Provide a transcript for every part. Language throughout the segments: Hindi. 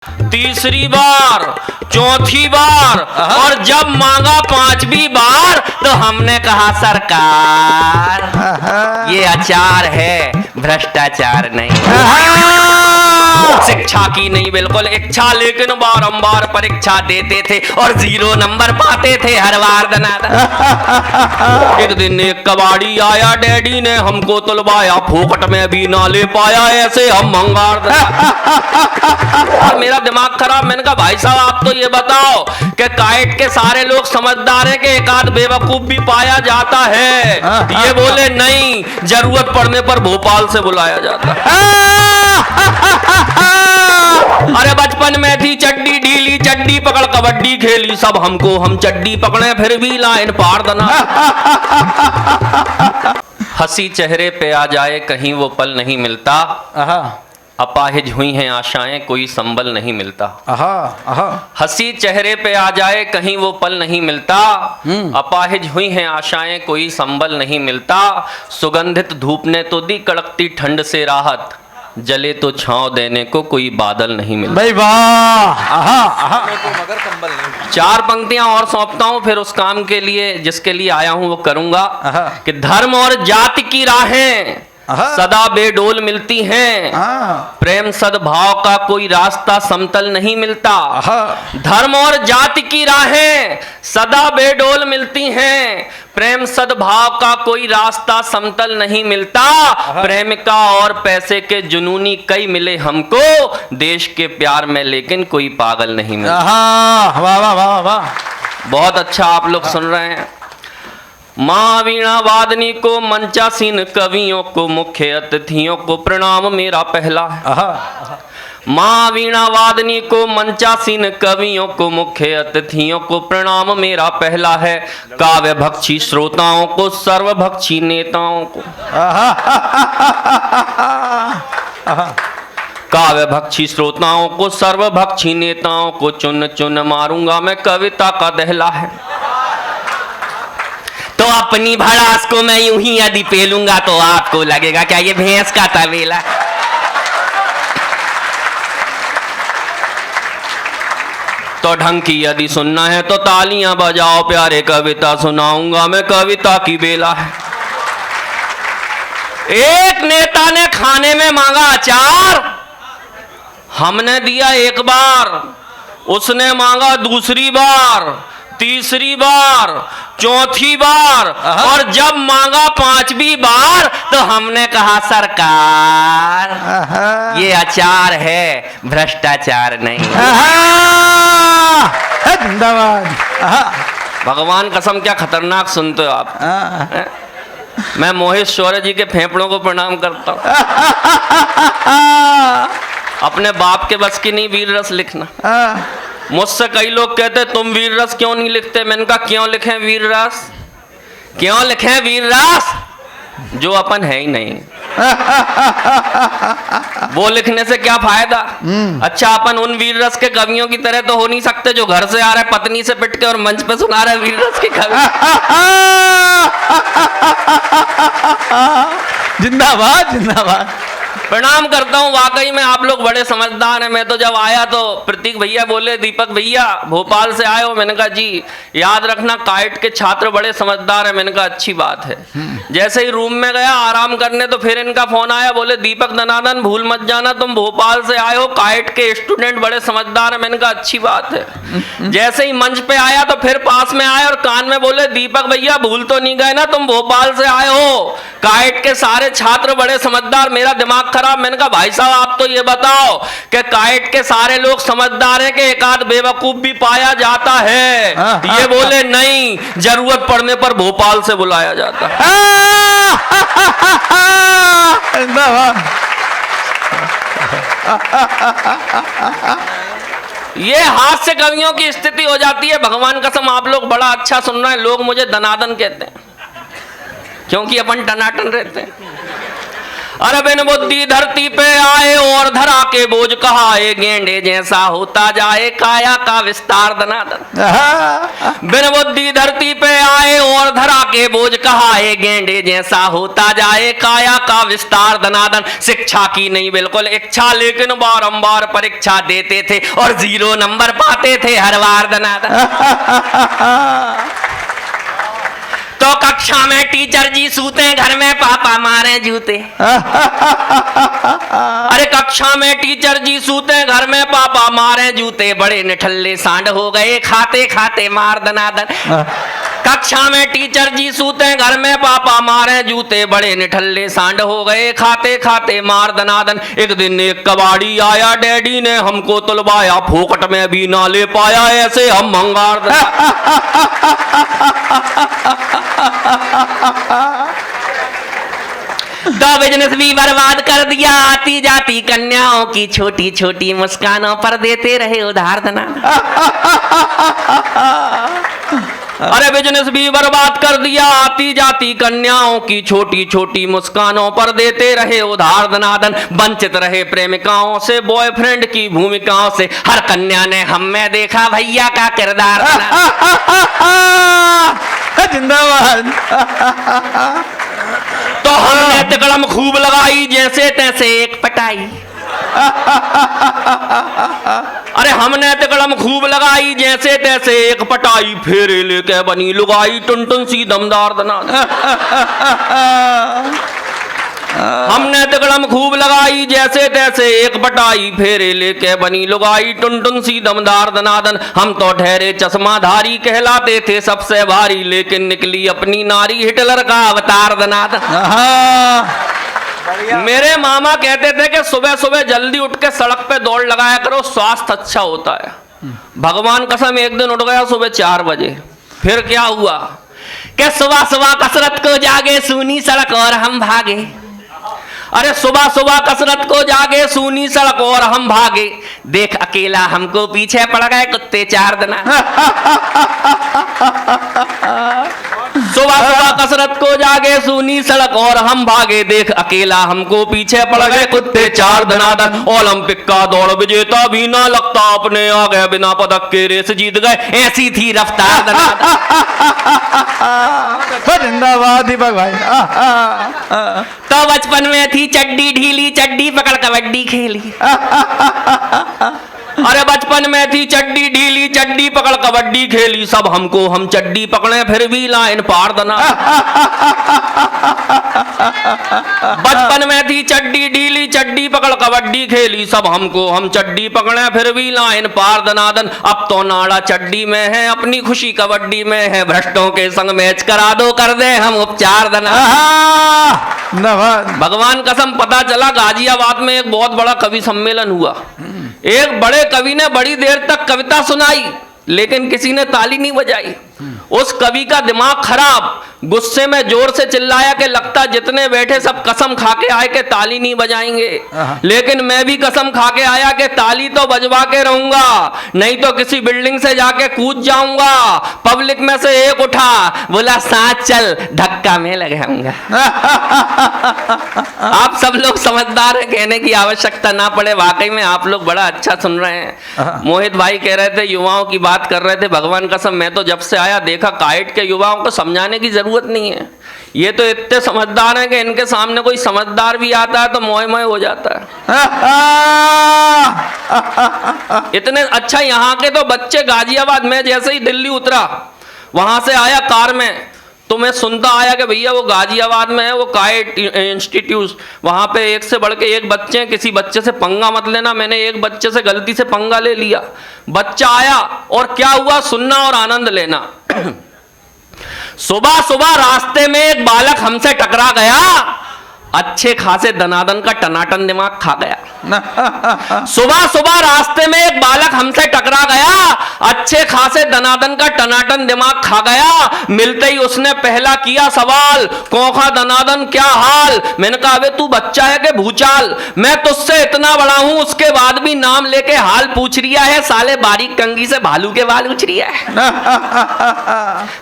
तीसरी बार, चौथी बार और जब मांगा पांचवी बार तो हमने कहा सरकार ये अचार है, भ्रष्टाचार नहीं। शिक्षा की नहीं बिल्कुल इच्छा, लेकिन बारंबार परीक्षा देते थे और 0 नंबर पाते थे हर बार दनादन। एक दिन एक कबाड़ी आया, डैडी ने हमको तुलवाया, फोकट में भी ना ले पाया, ऐसे हम मंगार और मेरा दिमाग खराब। मैंने कहा भाई साहब आप तो ये बताओ कि काइट के सारे लोग समझदार हैं कि एक आध बेवकूफ भी पाया जाता है? ये बोले नहीं, जरूरत पड़ने पर भोपाल से बुलाया जाता है। अरे बचपन में थी चड्डी ढीली, चड्डी पकड़ कबड्डी खेली, सब हमको हम चड्डी पकड़े फिर भी लाइन पार दना। हंसी चेहरे पे आ जाए कहीं वो पल नहीं मिलता, अपाहिज हुई हैं आशाएं कोई संबल नहीं मिलता। हंसी चेहरे पे आ जाए कहीं वो पल नहीं मिलता, अपाहिज हुई हैं आशाएं कोई संबल नहीं मिलता। सुगंधित धूप ने तो दी कड़कती ठंड से राहत, जले तो छांव देने को कोई बादल नहीं मिलता। भाई वाह, मगर कंबल नहीं। 4 पंक्तियां और सौंपता हूं, फिर उस काम के लिए जिसके लिए आया हूं वो करूंगा कि धर्म और जाति की राहें सदा बेडोल मिलती हैं, प्रेम सद्भाव का कोई रास्ता समतल नहीं मिलता। धर्म और जाति की राहें सदा बेडोल मिलती हैं, प्रेम सद्भाव का कोई रास्ता समतल नहीं मिलता। प्रेमिका और पैसे के जुनूनी कई मिले हमको, देश के प्यार में लेकिन कोई पागल नहीं मिलता। वाह वाह वाह वाह, बहुत अच्छा आप लोग सुन रहे हैं। माँ वीणा वादनी को, मंचासीन कवियों को, मुख्य अतिथियों को प्रणाम मेरा पहला है। माँ वीणा वादनी को, मंचासीन कवियों को, मुख्य अतिथियों को प्रणाम मेरा पहला है। काव्य भक्षी श्रोताओं को, सर्वभक्षी नेताओं को, काव्य भक्षी श्रोताओं को, सर्वभक्षी नेताओं को चुन चुन मारूंगा मैं, कविता का दहला है। तो अपनी भड़ास को मैं यूं ही यदि पेलूंगा तो आपको लगेगा क्या ये भैंस का तबेला। तो ढंग की यदि सुनना है तो तालियां बजाओ प्यारे, कविता सुनाऊंगा मैं, कविता की बेला है। एक नेता ने खाने में मांगा अचार, हमने दिया 1 बार, उसने मांगा दूसरी बार, तीसरी बार, चौथी बार और जब मांगा 5वीं बार तो हमने कहा सरकार ये अचार है, भ्रष्टाचार नहीं। भगवान कसम क्या खतरनाक सुनते हो आप। मैं मोहित शौर्य जी के फेफड़ों को प्रणाम करता हूँ। अपने बाप के बस की नहीं वीर रस लिखना। मुझसे कई लोग कहते तुम वीर रस क्यों नहीं लिखते? मैंने कहा क्यों लिखें वीर रस, क्यों लिखें वीर रस जो अपन है ही नहीं। वो लिखने से क्या फायदा? अच्छा अपन उन वीर रस के कवियों की तरह तो हो नहीं सकते जो घर से आ रहे पत्नी से पिट के और मंच पे सुना रहे वीर रस की कवि। जिंदाबाद जिंदाबाद। प्रणाम करता हूँ, वाकई में आप लोग बड़े समझदार हैं। मैं तो जब आया तो प्रतीक भैया बोले दीपक भैया भोपाल से आए हो, मैंने कहा जी याद रखना काइट के छात्र बड़े समझदार हैं। मैंने कहा अच्छी बात है। जैसे ही रूम में गया आराम करने तो फिर इनका फोन आया, बोले दीपक दनादन भूल मत जाना तुम भोपाल से आए हो, काइट के स्टूडेंट बड़े समझदार हैं। मैंने कहा अच्छी बात है। जैसे ही मंच पे आया तो फिर पास में आए और कान में बोले दीपक भैया भूल तो नहीं गए ना तुम भोपाल से आए हो, काइट के सारे छात्र बड़े समझदार। मेरा दिमाग खराब। मैंने कहा भाई साहब आप तो ये बताओ कि काइट के सारे लोग समझदार हैं कि एक आध बेवकूफ भी पाया जाता है? ये बोले नहीं, जरूरत पड़ने पर भोपाल से बुलाया जाता है। ये हास्य कवियों की स्थिति हो जाती है। भगवान कसम आप लोग बड़ा अच्छा सुन रहे हैं। लोग मुझे दनादन कहते हैं क्योंकि अपन टनाटन रहते हैं। अरे बिन बुद्धि धरती पे आए और धरा के बोझ कहाए, गेंडे जैसा होता जाए काया का विस्तार दनादन। बिन बुद्धि धरती पे आए और धरा के बोझ कहाए, गेंडे जैसा होता जाए काया का विस्तार दनादन। शिक्षा की नहीं बिल्कुल इच्छा, लेकिन बारंबार परीक्षा देते थे और 0 नंबर पाते थे हर बार दनादन। तो कक्षा में टीचर जी सूते, घर में पापा मारे जूते। अरे कक्षा में टीचर जी सूते, घर में पापा मारे जूते, बड़े निठल्ले सांड हो गए खाते खाते मार दनादन। कक्षा में टीचर जी सूते, घर में पापा मारे जूते, बड़े निठल्ले सांड हो गए खाते खाते मार दनादन। एक दिन एक कबाड़ी आया, डैडी ने हमको तुलवाया, फोकट में भी ना ले पाया, ऐसे हम भंगार तो बिजनेस भी बर्बाद कर दिया, आती जाती कन्याओं की छोटी छोटी मुस्कानों पर देते रहे उधार दना। अरे बिजनेस भी बर्बाद कर दिया, आती जाती कन्याओं की छोटी छोटी मुस्कानों पर देते रहे उधार दनादन। वंचित रहे प्रेमिकाओं से, बॉयफ्रेंड की भूमिकाओं से, हर कन्या ने हम में देखा भैया का किरदार। जिंदाबाद। तो हमने तिकड़म खूब लगाई, जैसे तैसे एक पटाई। अरे हमने तिकड़म खूब लगाई, जैसे तैसे एक पटाई, फेरे लेके बनी लुगाई, टुनटुन सी दमदार दनादन। हमने तिकड़म खूब लगाई, जैसे तैसे एक पटाई, फेरे लेके बनी लुगाई, टुनटुन सी दमदार दनादन। हम तो ठहरे चश्माधारी, कहलाते थे सबसे भारी, लेकिन निकली अपनी नारी हिटलर का अवतार दनादन। मेरे मामा कहते थे कि सुबह सुबह जल्दी उठ के सड़क पे दौड़ लगाया करो, स्वास्थ्य अच्छा होता है। भगवान कसम एक दिन उठ गया सुबह 4 बजे। फिर क्या हुआ कि सुबह सुबह कसरत को जागे, सूनी सड़क और हम भागे। अरे सुबह सुबह कसरत को जागे, सूनी सड़क और हम भागे, देख अकेला हमको पीछे पड़ गए कुत्ते 4 दना। सुबह सुबह कसरत को जागे, सूनी सड़क और हम भागे, देख अकेला हमको पीछे पड़ गए कुत्ते 4 दनादन। ओलंपिक का दौड़ विजेता भी ना लगता अपने आ गए, बिना पदक के रेस जीत गए, ऐसी थी रफ्तार दनादन। जिंदाबाद दीपक भाई। तो बचपन में थी चड्डी ढीली, चड्डी पकड़ कबड्डी खेली। अरे बचपन में थी चड्डी ढीली, चड्डी पकड़ कबड्डी खेली, सब हमको हम चड्डी पकड़े फिर भी लाइन पार दना। बचपन में थी चड्डी ढीली, चड्डी पकड़ कबड्डी खेली, सब हमको हम चड्डी पकड़े फिर भी लाइन पार दनादन। अब तो नाड़ा चड्डी में है, अपनी खुशी कबड्डी में है, भ्रष्टों के संग मैच करा दो, कर दे हम उपचार दना। भगवान कसम पता चला गाजियाबाद में एक बहुत बड़ा कवि सम्मेलन हुआ। एक बड़े कवि ने बड़ी देर तक कविता सुनाई, लेकिन किसी ने ताली नहीं बजाई। उस कवि का दिमाग खराब, गुस्से में जोर से चिल्लाया कि लगता जितने बैठे सब कसम खा के आए कि ताली नहीं बजाएंगे, लेकिन मैं भी कसम खा के आया कि ताली तो बजवा के रहूंगा, नहीं तो किसी बिल्डिंग से जाके कूद जाऊंगा। पब्लिक में से एक उठा, बोला साथ चल, धक्का में लगाऊंगा। आप सब लोग समझदार हैं, कहने की आवश्यकता ना पड़े, वाकई में आप लोग बड़ा अच्छा सुन रहे हैं। मोहित भाई कह रहे थे, युवाओं की बात कर रहे थे, भगवान कसम मैं तो जब से आया देखा काइट के युवाओं को समझाने की जरूरत नहीं है। ये तो इतने समझदार हैं कि इनके सामने कोई समझदार भी आता है तो मोए मोए हो जाता है। इतने अच्छा यहाँ के तो बच्चे, गाजियाबाद में जैसे ही दिल्ली उतरा, वहां से आया कार में, तो मैं सुनता आया कि भैया वो गाजियाबाद में है वो काइट इंस्टीट्यूट, वहां पे एक से बढ़ के एक बच्चे हैं, किसी बच्चे से पंगा मत लेना। मैंने एक बच्चे से गलती से पंगा ले लिया, बच्चा आया और क्या हुआ सुनना और आनंद लेना। सुबह सुबह रास्ते में एक बालक हमसे टकरा गया, अच्छे खासे दनादन का टनाटन दिमाग खा गया। सुबह सुबह रास्ते में एक बालक हमसे टकरा गया, अच्छे खासे दनादन का टनाटन दिमाग खा गया। मिलते ही उसने पहला किया सवाल, कौखा दनादन क्या हाल? मैंने कहा अबे तू बच्चा है कि भूचाल, मैं तुझसे इतना बड़ा हूं उसके बाद भी नाम लेके हाल पूछ रिया है, साले बारीक कंघी से भालू के बाल उछ रिया है।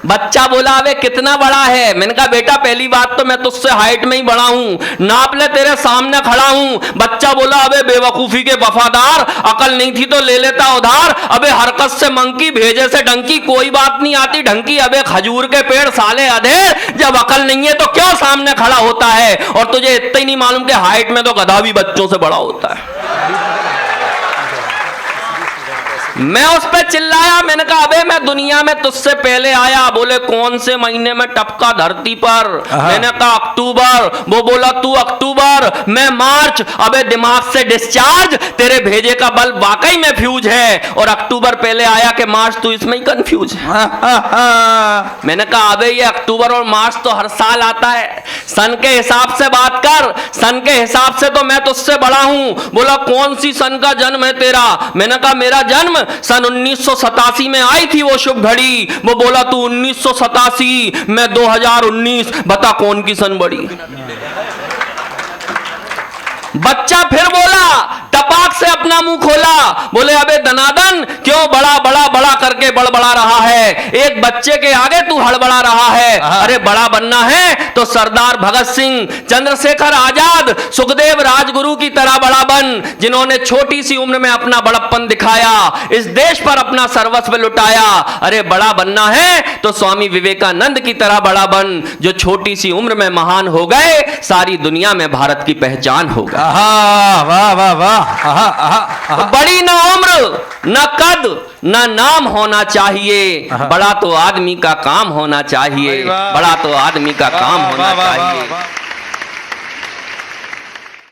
बच्चा बोला अबे कितना बड़ा है? मैंने कहा बेटा पहली बात तो मैं तुझसे हाइट में ही बड़ा हूं, नाप ले तेरे सामने खड़ा हूं। बच्चा बोला अबे बेवकूफी के वफादार, अकल नहीं थी तो ले लेता उधार। अबे हरकत से मंकी भेजे से डंकी, कोई बात नहीं आती ढंकी। अबे खजूर के पेड़ साले अधेर, जब अकल नहीं है तो क्यों सामने खड़ा होता है? और तुझे इतना ही नहीं मालूम कि हाइट में तो गधा भी बच्चों से बड़ा होता है। मैं उस पे चिल्लाया, मैंने कहा अबे मैं दुनिया में तुझसे पहले आया। बोले कौन से महीने में टपका धरती पर? मैंने कहा अक्टूबर। वो बोला तू अक्टूबर, मैं मार्च। अबे दिमाग से डिस्चार्ज, तेरे भेजे का बल्ब वाकई में फ्यूज है, और अक्टूबर पहले आया कि मार्च, तू इसमें ही कंफ्यूज है। मैंने कहा अबे ये अक्टूबर और मार्च तो हर साल आता है, सन के हिसाब से बात कर, सन के हिसाब से तो मैं तुझसे बड़ा हूं। बोला कौन सी सन का जन्म है तेरा? मैंने कहा मेरा जन्म सन 1987 में आई थी वो शुभ घड़ी। वो बोला तू 1987, मैं 2019, बता कौन की सन बड़ी? बच्चा फिर बोला, टपाक से अपना मुंह खोला, बोले अबे दनादन क्यों बड़ा बड़ा बड़ा करके बड़बड़ा रहा है? एक बच्चे के आगे तू हड़बड़ा रहा है। अरे बड़ा बनना है तो सरदार भगत सिंह, चंद्रशेखर आजाद, सुखदेव राजगुरु की तरह बड़ा बन, जिन्होंने छोटी सी उम्र में अपना बड़प्पन दिखाया, इस देश पर अपना सर्वस्व लुटाया। अरे बड़ा बनना है तो स्वामी विवेकानंद की तरह बड़ा बन, जो छोटी सी उम्र में महान हो गए, सारी दुनिया में भारत की पहचान हो गई। वाह वाह वाह। बड़ी ना उम्र, ना कद, ना नाम होना चाहिए, बड़ा तो आदमी का काम होना चाहिए, बड़ा तो आदमी का काम होना चाहिए।